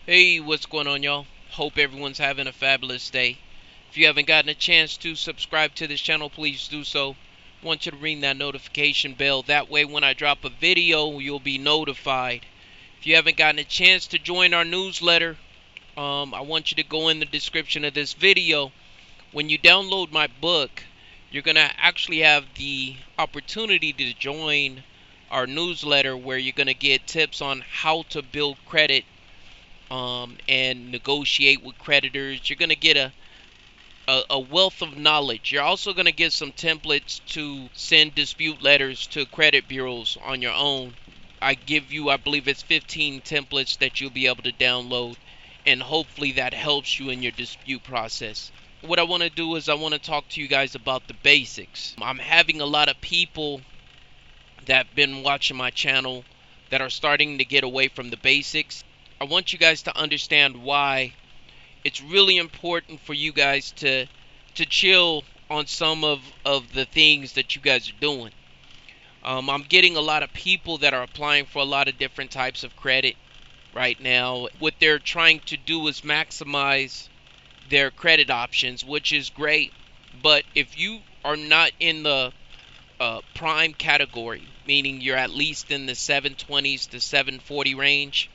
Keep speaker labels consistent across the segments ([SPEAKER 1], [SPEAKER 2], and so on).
[SPEAKER 1] Hey, what's going on, y'all? Hope everyone's having a fabulous day. If you haven't gotten a chance to subscribe to this channel, please do so. I want you to ring that notification bell. That way, when I drop a video, you'll be notified. If you haven't gotten a chance to join our newsletter, I want you to go in the description of this video. When you download my book, you're going to actually have the opportunity to join our newsletter where you're going to get tips on how to build credit and negotiate with creditors. You're going to get a wealth of knowledge. You're also going to get some templates to send dispute letters to credit bureaus on your own. I give you, I believe it's 15 templates that you'll be able to download, and hopefully that helps you in your dispute process. What I want to do is I want to talk to you guys about the basics. I'm having a lot of people that have been watching my channel that are starting to get away from the basics. I want you guys to understand why it's really important for you guys to chill on some of the things that you guys are doing. I'm getting a lot of people that are applying for a lot of different types of credit right now. What they're trying to do is maximize their credit options, which is great. But if you are not in the prime category, meaning you're at least in the 720s to 740 range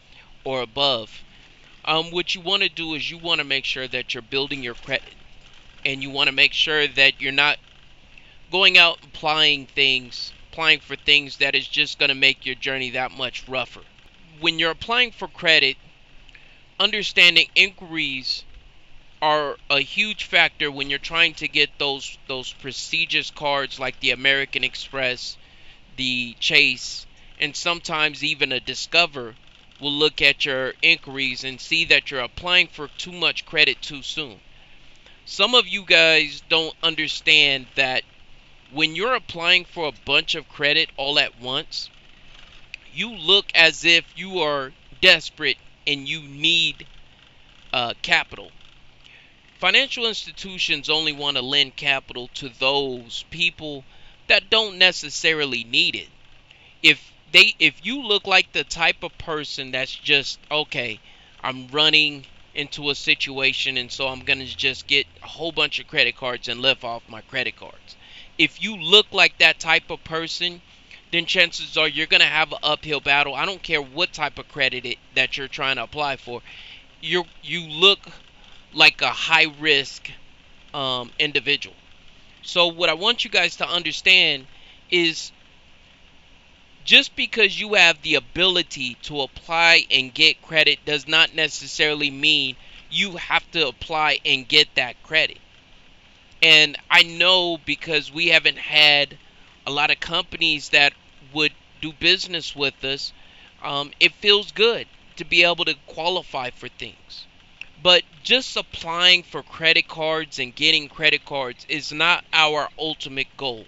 [SPEAKER 1] or above, what you want to do is you want to make sure that you're building your credit, and you want to make sure that you're not going out and applying for things that is just going to make your journey that much rougher. When you're applying for credit, understanding inquiries are a huge factor when you're trying to get those prestigious cards like the American Express, the Chase, and sometimes even a Discover will look at your inquiries and see that you're applying for too much credit too soon. Some of you guys don't understand that when you're applying for a bunch of credit all at once, you look as if you are desperate and you need capital. Financial institutions only want to lend capital to those people that don't necessarily need it. If you look like the type of person that's just, okay, I'm running into a situation and so I'm going to just get a whole bunch of credit cards and live off my credit cards. If you look like that type of person, then chances are you're going to have an uphill battle. I don't care what type of credit that you're trying to apply for. You look like a high risk individual. So what I want you guys to understand is, just because you have the ability to apply and get credit does not necessarily mean you have to apply and get that credit. And I know, because we haven't had a lot of companies that would do business with us, it feels good to be able to qualify for things. But just applying for credit cards and getting credit cards is not our ultimate goal.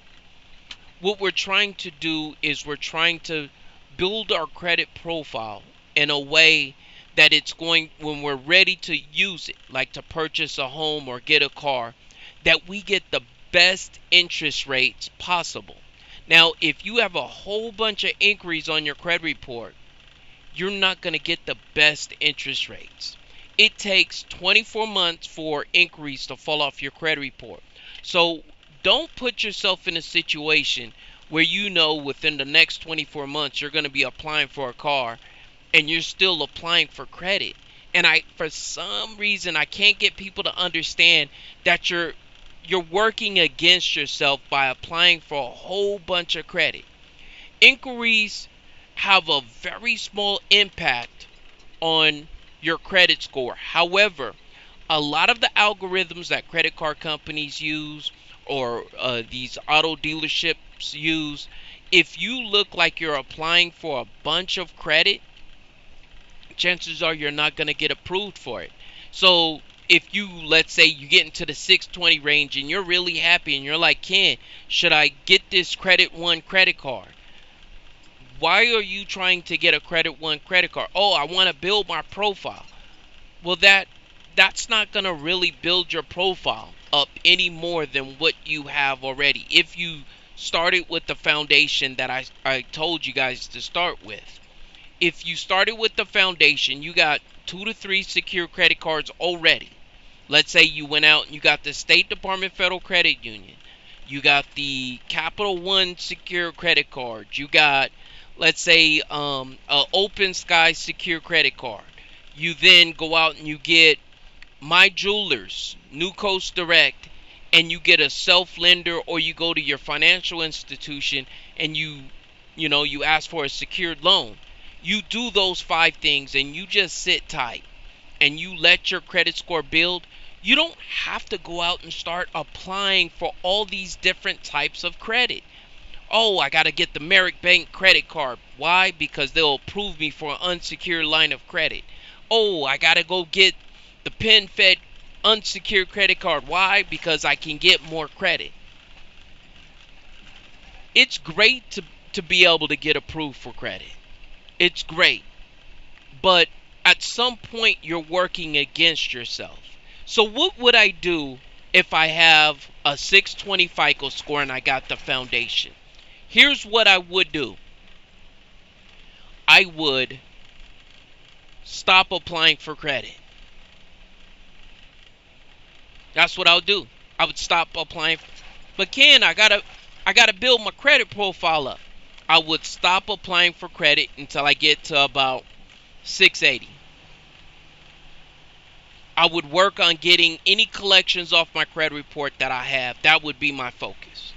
[SPEAKER 1] What we're trying to do is we're trying to build our credit profile in a way that it's going, when we're ready to use it, like to purchase a home or get a car, that we get the best interest rates possible. Now, if you have a whole bunch of inquiries on your credit report, you're not going to get the best interest rates. It takes 24 months for inquiries to fall off your credit report. So don't put yourself in a situation where you know within the next 24 months you're going to be applying for a car and you're still applying for credit. And for some reason, I can't get people to understand that you're working against yourself by applying for a whole bunch of credit. Inquiries have a very small impact on your credit score. However, a lot of the algorithms that credit card companies use, or these auto dealerships use, if you look like you're applying for a bunch of credit, chances are you're not going to get approved for it. So if you, let's say you get into the 620 range and you're really happy and you're like, Ken, should I get this Credit One credit card? Why are you trying to get a Credit One credit card? Oh, I want to build my profile. Well, that's not going to really build your profile up any more than what you have already. If you started with the foundation that I told you guys to start with. if you started with the foundation, you got 2 to 3 secure credit cards already. Let's say you went out and you got the State Department Federal Credit Union. You got the Capital One secure credit card. You got, let's say, a Opensky secure credit card. You then go out and you get MyJewelers, New Coast Direct, and you get a SelfLender, or you go to your financial institution and you ask for a secured loan. You do those 5 things and you just sit tight and you let your credit score build. You don't have to go out and start applying for all these different types of credit. Oh, I got to get the Merrick Bank credit card. Why? Because they'll approve me for an unsecured line of credit. Oh, I got to go get the PenFed unsecured credit card. Why? Because I can get more credit. It's great to be able to get approved for credit. It's great. But at some point, you're working against yourself. So what would I do if I have a 620 FICO score and I got the foundation? Here's what I would do. I would stop applying for credit. That's what I would do. I would stop applying. But Ken, I gotta build my credit profile up. I would stop applying for credit until I get to about 680. I would work on getting any collections off my credit report that I have. That would be my focus.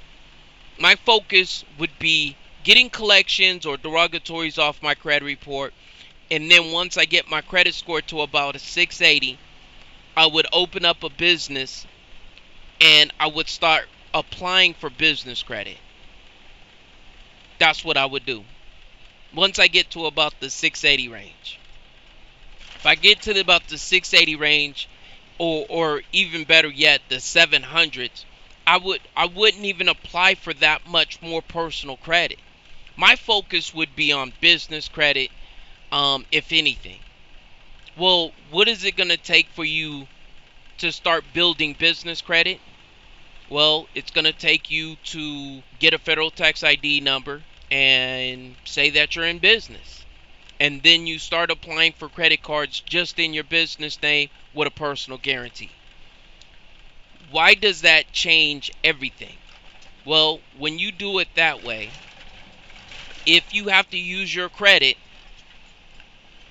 [SPEAKER 1] My focus would be getting collections or derogatories off my credit report. And then once I get my credit score to about a 680, I would open up a business and I would start applying for business credit. That's what I would do. Once I get to about the 680 range. If I get to about the 680 range, or even better yet, the 700s, I wouldn't even apply for that much more personal credit. My focus would be on business credit, if anything. Well, what is it going to take for you to start building business credit? Well, it's going to take you to get a federal tax ID number and say that you're in business. And then you start applying for credit cards just in your business name with a personal guarantee. Why does that change everything? Well, when you do it that way, if you have to use your credit,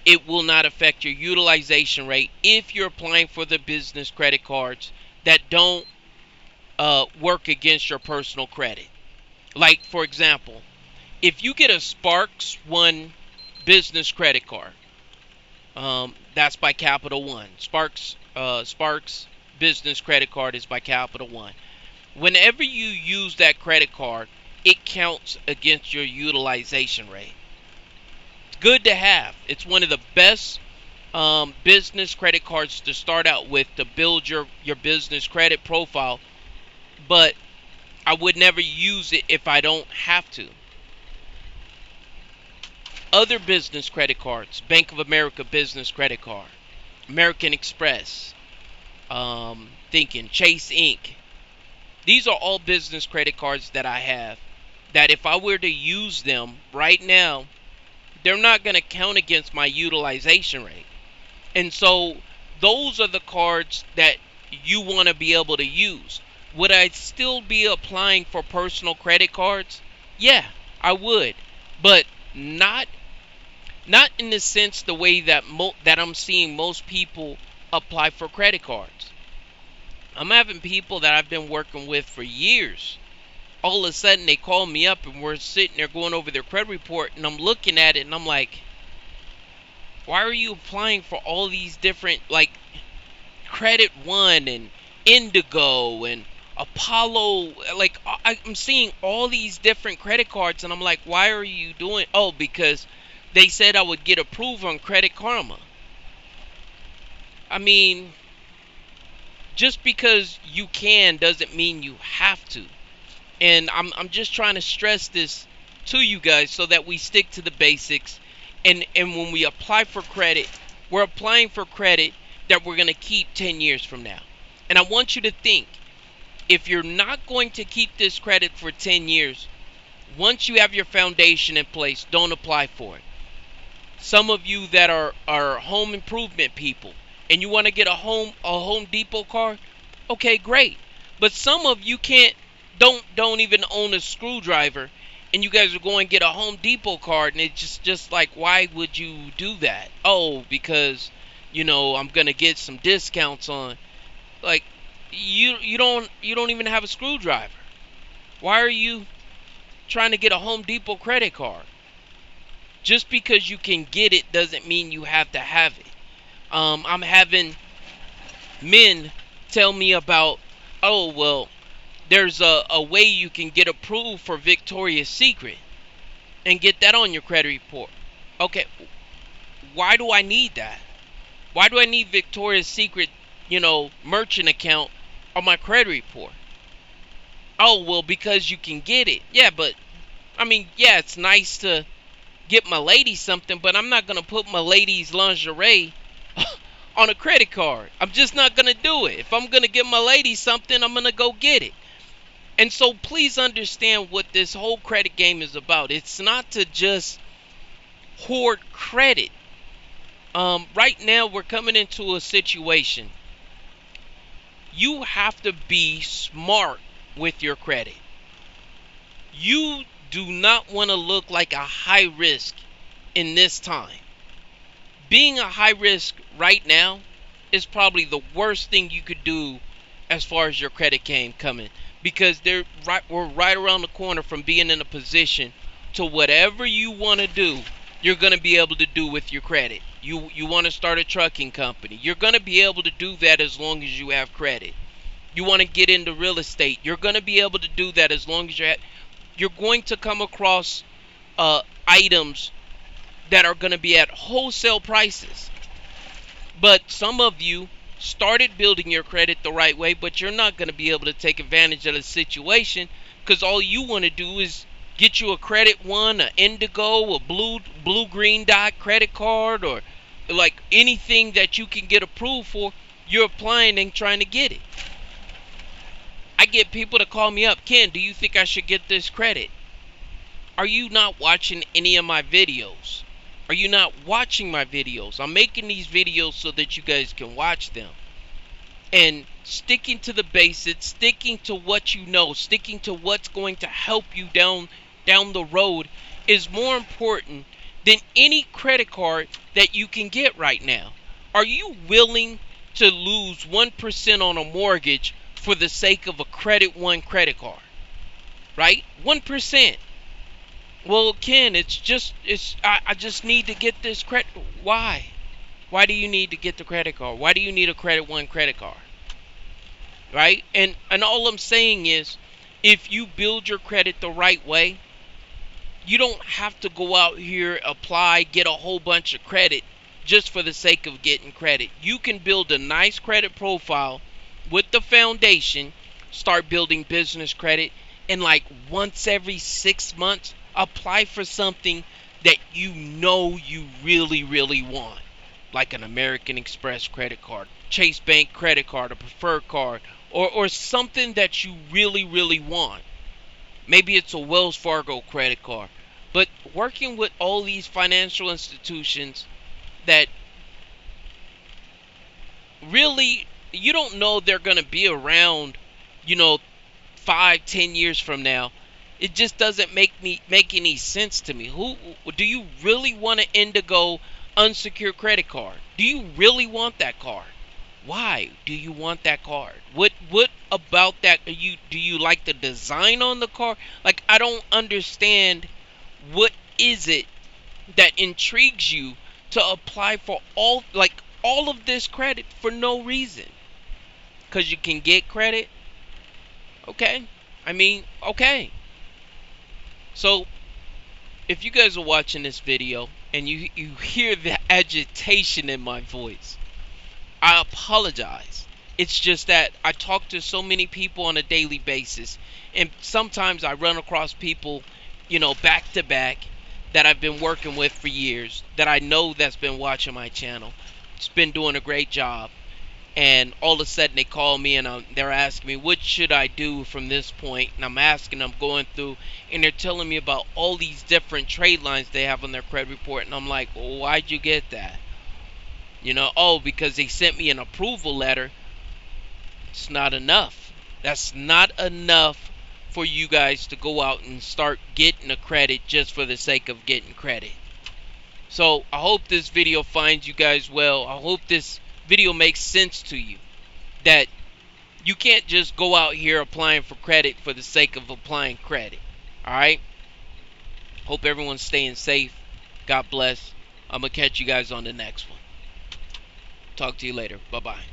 [SPEAKER 1] it will not affect your utilization rate if you're applying for the business credit cards that don't work against your personal credit. Like, for example, if you get a Sparks One business credit card, that's by Capital One. Sparks business credit card is by Capital One. Whenever you use that credit card, it counts against your utilization rate. It's good to have. It's one of the best business credit cards to start out with to build your business credit profile, but I would never use it if I don't have to. Other business credit cards, Bank of America business credit card, American Express, thinking Chase Inc. These are all business credit cards that I have that if I were to use them right now, they're not going to count against my utilization rate. And so those are the cards that you want to be able to use. Would I still be applying for personal credit cards? Yeah, I would. But not in the sense the way that I'm seeing most people apply for credit cards. I'm having people that I've been working with for years. All of a sudden they call me up and we're sitting there going over their credit report, and I'm looking at it and I'm like, why are you applying for all these different, like, Credit One and Indigo and Apollo? Like, I'm seeing all these different credit cards and I'm like, why are you doing? Oh, because they said I would get approved on Credit Karma. I mean, just because you can doesn't mean you have to. And I'm just trying to stress this to you guys so that we stick to the basics. And when we apply for credit, we're applying for credit that we're going to keep 10 years from now. And I want you to think, if you're not going to keep this credit for 10 years, once you have your foundation in place, don't apply for it. Some of you that are home improvement people and you want to get a Home Depot card, okay, great. But some of you don't even own a screwdriver, and you guys are going to get a Home Depot card, and it's just like, why would you do that? Oh, because I'm gonna get some discounts on. Like, you don't even have a screwdriver. Why are you trying to get a Home Depot credit card? Just because you can get it doesn't mean you have to have it. I'm having men tell me about, oh, well, there's a way you can get approved for Victoria's Secret and get that on your credit report. Okay, why do I need that? Why do I need Victoria's Secret, merchant account on my credit report? Oh, well, because you can get it. Yeah, but, yeah, it's nice to get my lady something, but I'm not going to put my lady's lingerie on a credit card. I'm just not going to do it. If I'm going to get my lady something, I'm going to go get it. And so please understand what this whole credit game is about. It's not to just hoard credit. Right now, we're coming into a situation. You have to be smart with your credit. You do not want to look like a high risk in this time. Being a high risk right now is probably the worst thing you could do as far as your credit game coming, because we're right around the corner from being in a position to whatever you want to do, you're going to be able to do with your credit. You want to start a trucking company, you're going to be able to do that as long as you have credit. You want to get into real estate, you're going to be able to do that as long as you're going to come across items that are going to be at wholesale prices. But some of you started building your credit the right way, but you're not going to be able to take advantage of the situation because all you want to do is get you a Credit One, an Indigo, a blue green dot credit card, or like anything that you can get approved for. You're applying and trying to get it. I get people to call me up, Ken, do you think I should get this credit? Are you not watching any of my videos? Are you not watching my videos? I'm making these videos so that you guys can watch them. And sticking to the basics, sticking to what you know, sticking to what's going to help you down the road is more important than any credit card that you can get right now. Are you willing to lose 1% on a mortgage for the sake of a Credit One credit card? Right? 1%. Well, Ken, I just need to get this credit. Why? Why do you need to get the credit card? Why do you need a Credit One credit card? Right? And all I'm saying is, if you build your credit the right way, you don't have to go out here, apply, get a whole bunch of credit just for the sake of getting credit. You can build a nice credit profile with the foundation, start building business credit, and like once every 6 months, apply for something that you know you really, really want. Like an American Express credit card, Chase Bank credit card, a preferred card, or something that you really, really want. Maybe it's a Wells Fargo credit card. But working with all these financial institutions that really, you don't know they're going to be around, 5-10 years from now. It just doesn't make any sense to me. Who do you really want an Indigo unsecured credit card? Do you really want that card? Why do you want that card? What about that? Do you like the design on the card? Like, I don't understand. What is it that intrigues you to apply for all of this credit for no reason? Because you can get credit? Okay. Okay. So, if you guys are watching this video and you hear the agitation in my voice, I apologize. It's just that I talk to so many people on a daily basis, and sometimes I run across people, back to back, that I've been working with for years, that I know that's been watching my channel. It's been doing a great job. And all of a sudden they call me and they're asking me, what should I do from this point? And I'm asking them, going through, and they're telling me about all these different trade lines they have on their credit report. And I'm like, well, why'd you get that? You know, oh, because they sent me an approval letter. It's not enough. That's not enough for you guys to go out and start getting a credit just for the sake of getting credit. So I hope this video finds you guys well. I hope this video makes sense to you, that you can't just go out here applying for credit for the sake of applying credit. Alright? Hope everyone's staying safe. God bless. I'm going to catch you guys on the next one. Talk to you later. Bye-bye.